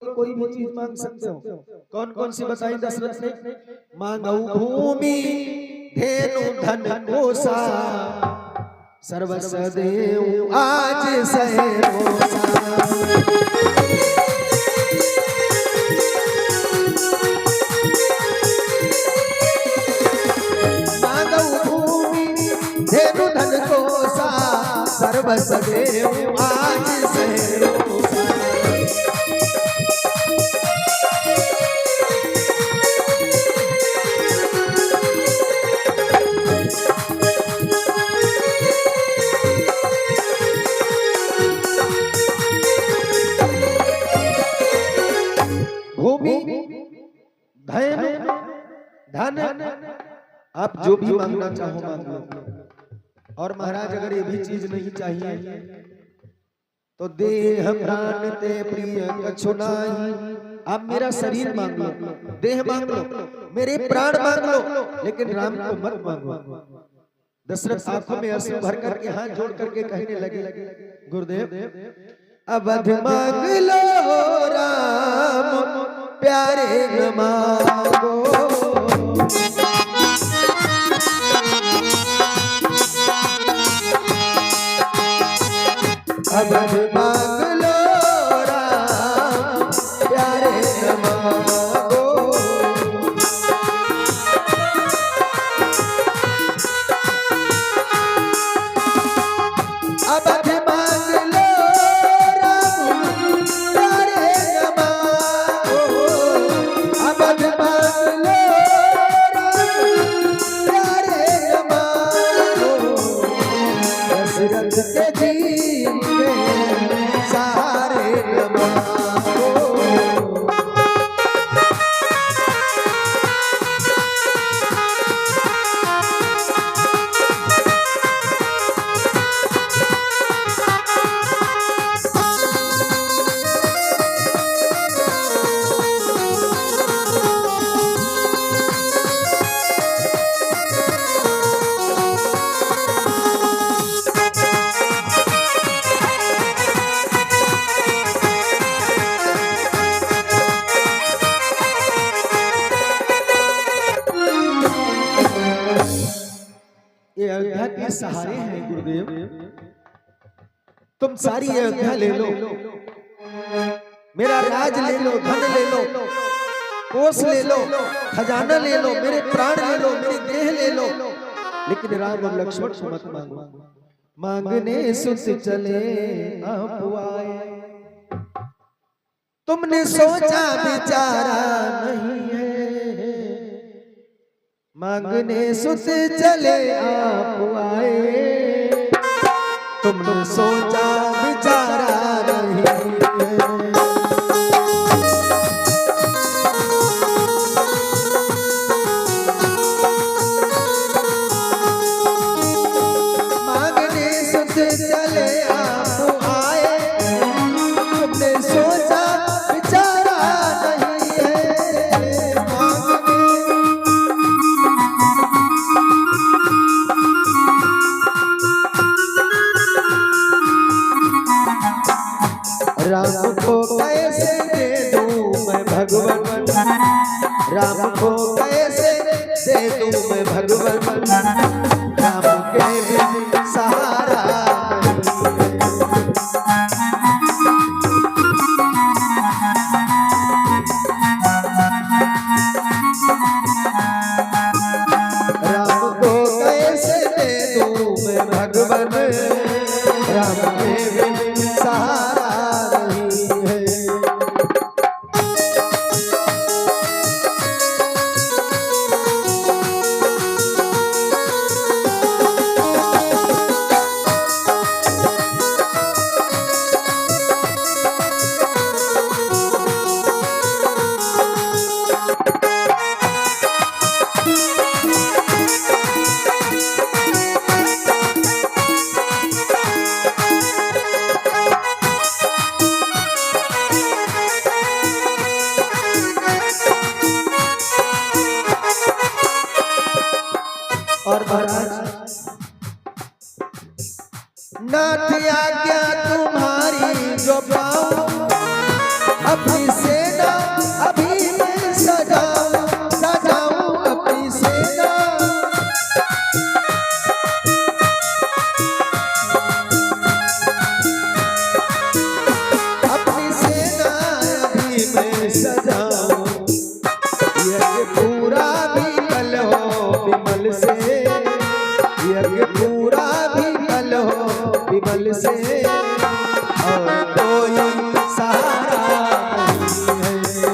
कोई भी चीज मांग सकते हो। कौन कौन सी बताई दशरथ ने? मांगऊ भूमि धेनु धन कोसा, सर्वस्व देव आज सहरोसा। मांगऊ भूमि धेनु धन कोसा, सर्वस्व देव आज सहरोसा। भूमि धन आप जो भी मांगना चाहो मांग लो। और महाराज अगर ये भी चीज नहीं चाहिए तो देह प्राण ते प्रिय कछु नाही। आप मेरा शरीर मांग लो, देह मांग लो, मेरे प्राण मांग लो, लेकिन राम को मत मांगो। दशरथ आंखों में आंसू भर करके हाथ जोड़ करके कहने लगे, गुरुदेव अवध मांग लो राम प्यारे न मांगो। अवध मांग लो राम प्यारे न मांगो। अवध मांग लो राम प्यारे न मांगो। अवध मांग लो राम प्यारे न मांगो। दशरथ के जीव के सहारे न मांगो। ये अयोध्या के सहारे हैं गुरुदेव। तुम सारी अयोध्या ले लो, मेरा राज ले लो, धन ले लो, कोष ले लो, खजाना ले लो, मेरे प्राण ले लो, मेरी देह ले लो, लेकिन राम और लक्ष्मण को मत मांगो। मांगने सुत चले आप आए, तुमने सोचा विचारा नहीं है। मांगने सुत चले आप आए, तुमने सोचा विचारा नहीं है। मांगने सुत चले आप आए, तुमने सोचा विचारा नहीं है। राम को कैसे दे दूं मैं भगवन, राम को कैसे दे दूं मैं भगवन। राम के बिन सहारा राम को कैसे दे दूं मैं भगवन। राम के बिन सहारा नहीं है। सेना अभी मैं सजाऊं सजाऊं अपनी सेना। अपनी सेना अभी मैं सजाऊं, यज्ञ पूरा भी कल हो विमल से, यज्ञ पूरा भी कल हो विमल से, और कोई सहारा नहीं है।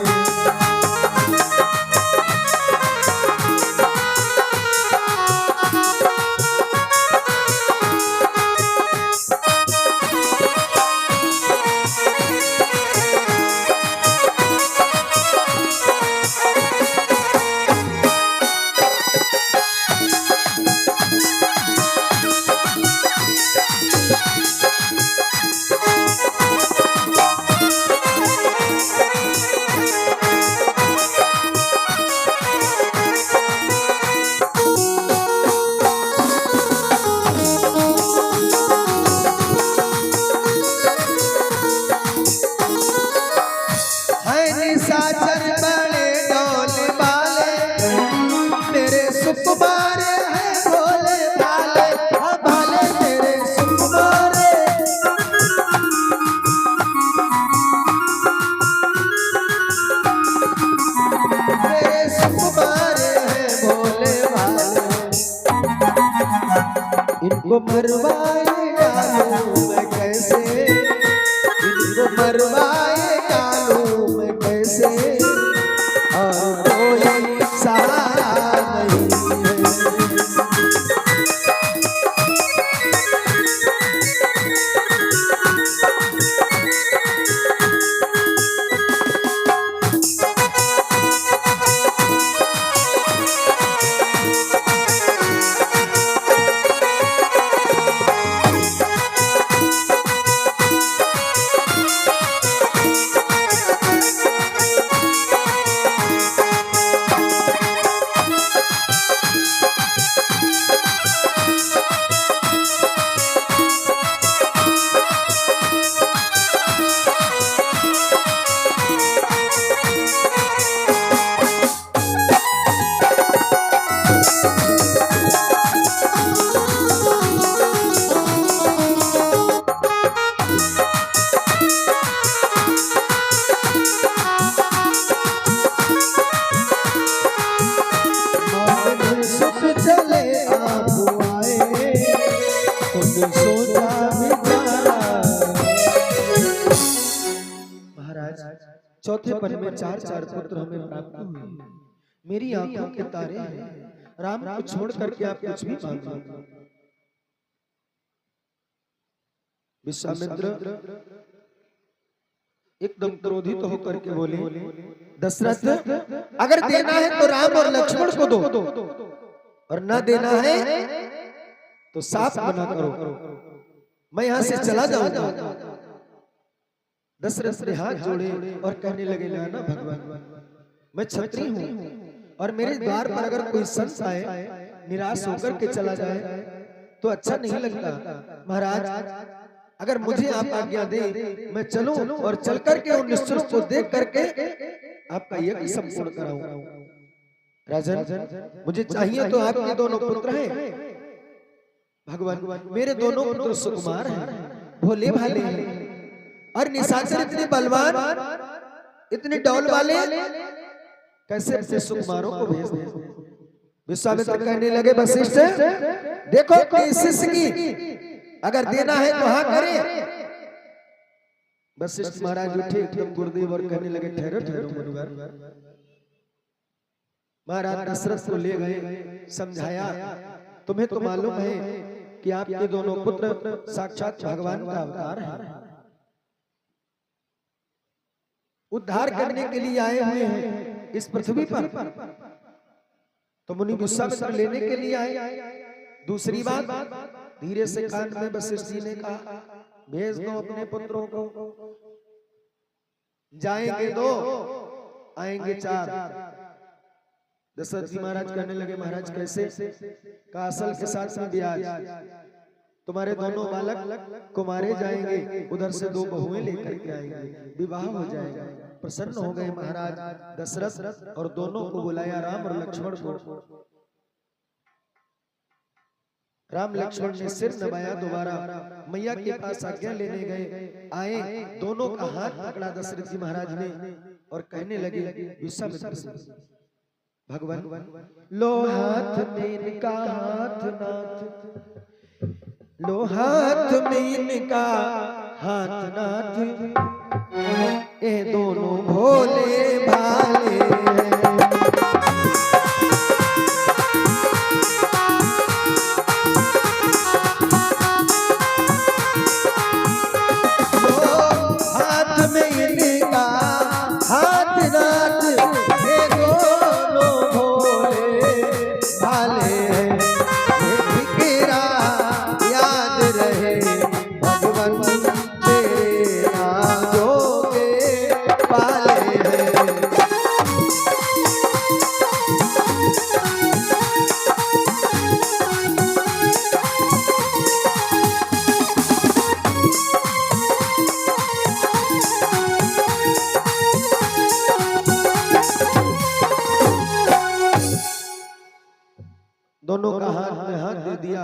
निशाचर बड़े डोल वाले मेरे सुकुमार है भोले भाले, भाले मेरे सुकुमार। मेरे सुकुमार है भोले भाले, इनको मरवाए डालूं मैं कैसे, इनको मरवाए डालूं मैं कैसे, और कोई सहारा नहीं है। चौथे पन में चार चार पुत्र हमें प्राप्त हुए, मेरी आंखों के तारे हैं, राम को छोड़ करके आप कुछ भी मांग लो। विश्वामित्र एकदम क्रोधित होकर के बोले, दशरथ अगर देना है तो राम और लक्ष्मण को दो, और ना देना है तो साफ मना करो, मैं यहां से चला जाऊंगा। दशरथ ने हाथ जोड़े और कहने लगे, ना भगवान, मैं क्षत्रिय हूं और मेरे द्वार पर अगर कोई संत आए निराश होकर के चला जाए तो अच्छा नहीं लगता। महाराज अगर मुझे आप आज्ञा दे मैं चलूं और चल करके उन निश्चरों को देख करके आपका यज्ञ संपूर्ण कराऊं। राजन मुझे चाहिए तो आपके दोनों पुत्र हैं भगवान, मेरे दोनों पुत्र सुकुमार हैं, भोले भाले हैं, और निशाचर इतने बलवान इतने डौल वाले, कैसे ऐसे सुकुमारों को भेज दे। विश्वामित्र कहने लगे, वशिष्ठ देखो कि शिष्य की अगर देना है तो हाँ करे। वशिष्ठ महाराज उठे एकदम गुरुदेव और कहने लगे, ठहरो ठहरो मुनिवर। महाराज दशरथ को ले गए, समझाया तुम्हें तो मालूम है कि आपके दोनों पुत्र साक्षात भगवान का अवतार है, उद्धार करने के लिए आए हुए हैं इस पृथ्वी पर, तो मुनि विश्वामित्र लेने के लिए आए। दूसरी बात धीरे से कान में वशिष्ठ जी ने कहा, भेज दो अपने पुत्रों को, जाएंगे दो आएंगे चार। दशरथ जी महाराज कहने लगे, महाराज कैसे? का असल के साथ में ब्याज, तुम्हारे दोनों बालक कुमारे जाएंगे, उधर से दो बहुएं लेकर के आएंगे, विवाह हो जाएगा, प्रसन्न हो गए महाराज दशरथ और दोनों को बुलाया, राम और लक्ष्मण को। राम लक्ष्मण ने सिर नवाया, दोबारा मैया के पास आज्ञा लेने गए। आए, दोनों का हाथ पकड़ा दशरथ जी महाराज ने और कहने लगे विश्वामित्र से, भगवान लो हाथ में इनका हाथ नाथ, लो हाथ में इनका हाथ नाथ, ये दोनों भोले भाले हैं। दोनों का हाथ में हाथ दे दिया।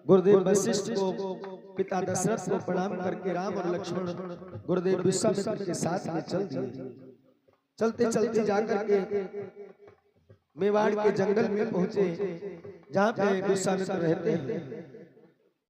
गुरुदेव वशिष्ठ को, पिता दशरथ को प्रणाम करके राम और लक्ष्मण गुरुदेव विश्वामित्र के साथ में चल दिए। चलते चलते जाकर के मेवाड़ के जंगल में पहुंचे, जहाँ पे विश्वामित्र रहते हैं।